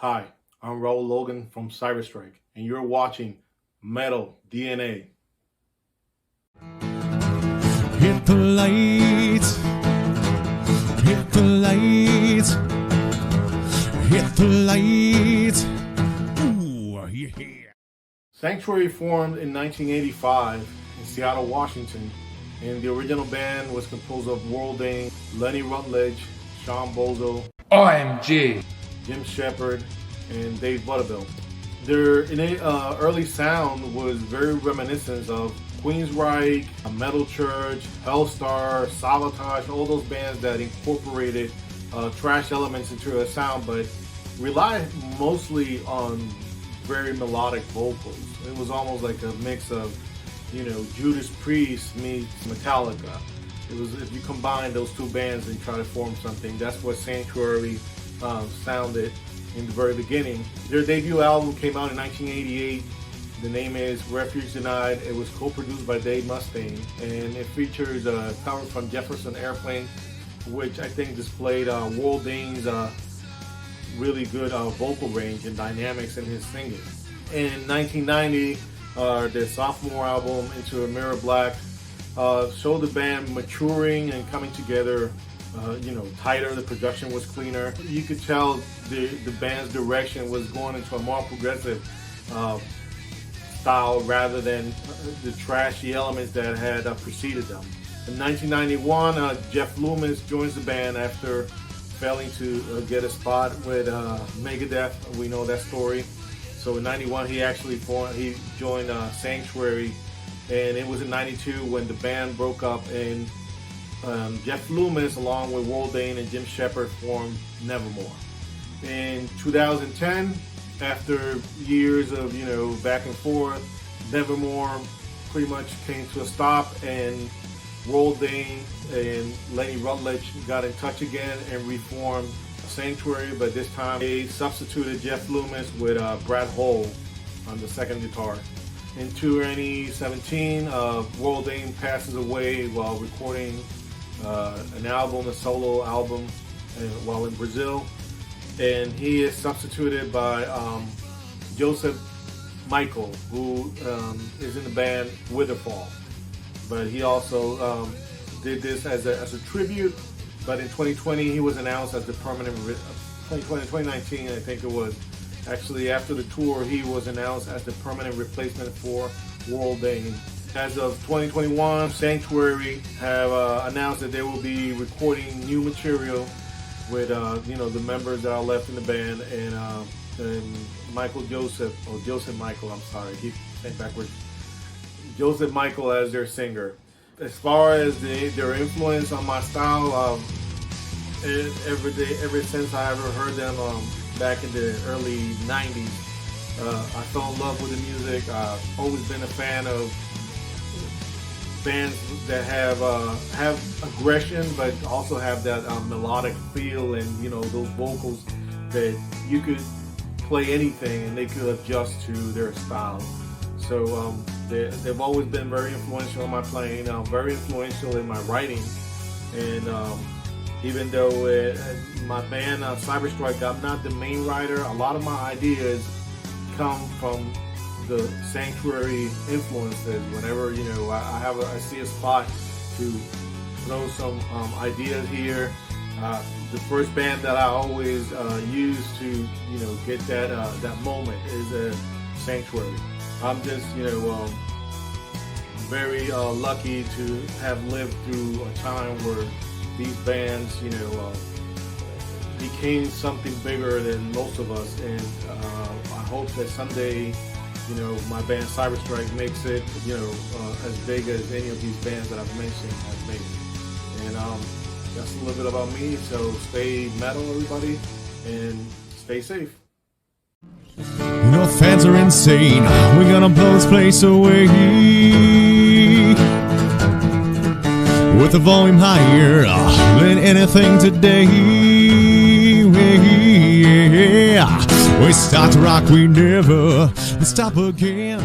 Hi, I'm Raul Logan from Cyberstrike, and you're watching Metal DNA. Hit the lights, hit the lights, hit the lights. Ooh, yeah. Sanctuary formed in 1985 in Seattle, Washington, and the original band was composed of World Dane, Lenny Rutledge, Sean Bozo, OMG, Jim Shepard, and Dave Butterbill. Their innate early sound was very reminiscent of Queensryche, Metal Church, Hellstar, Sabotage, all those bands that incorporated thrash elements into their sound, but relied mostly on very melodic vocals. It was almost like a mix of, Judas Priest meets Metallica. It was, if you combine those two bands and try to form something, that's what Sanctuary sounded in the very beginning. Their debut album came out in 1988. The name is Refuge Denied. It was co-produced by Dave Mustaine, and it features a cover from Jefferson Airplane, which I think displayed World Dane's really good vocal range and dynamics in his singing. In 1990, their sophomore album, Into a Mirror Black, showed the band maturing and coming together, tighter. The production was cleaner. You could tell the band's direction was going into a more progressive style rather than the trashy elements that had preceded them. In 1991, Jeff Loomis joins the band after failing to get a spot with Megadeth. We know that story. So in 91, he joined Sanctuary, and it was in 92 when the band broke up, and Jeff Loomis, along with World Dane and Jim Shepard, formed Nevermore. In 2010, after years of back and forth, Nevermore pretty much came to a stop, and World Dane and Lenny Rutledge got in touch again and reformed Sanctuary, but this time they substituted Jeff Loomis with Brad Hole on the second guitar. In 2017, World Dane passes away while recording an album, a solo album, while in Brazil, and he is substituted by Joseph Michael, who is in the band Witherfall, but he also did this as a tribute. But in 2020, he was announced as the permanent. 2019, I think it was. Actually, after the tour, he was announced as the permanent replacement for World Dane. As of 2021, Sanctuary have announced that they will be recording new material with the members that are left in the band, and Joseph Michael. I'm sorry, I keep saying backwards. Joseph Michael as their singer. As far as their influence on my style, ever since I ever heard them back in the early 90s, I fell in love with the music. I've always been a fan of bands that have aggression, but also have that melodic feel, and those vocals that you could play anything and they could adjust to their style. So they've always been very influential in my playing, very influential in my writing, and even though my band Cyberstrike, I'm not the main writer, a lot of my ideas come from the Sanctuary influences. Whenever I see a spot to throw some ideas here, the first band that I always use to get that moment is Sanctuary. I'm just very lucky to have lived through a time where these bands became something bigger than most of us, and I hope that someday my band Cyberstrike makes it as big as any of these bands that I've mentioned have made it. And that's a little bit about me. So stay metal, everybody, and stay safe. Fans are insane. We're gonna blow this place away with the volume higher than anything today. We start to rock, we never stop again.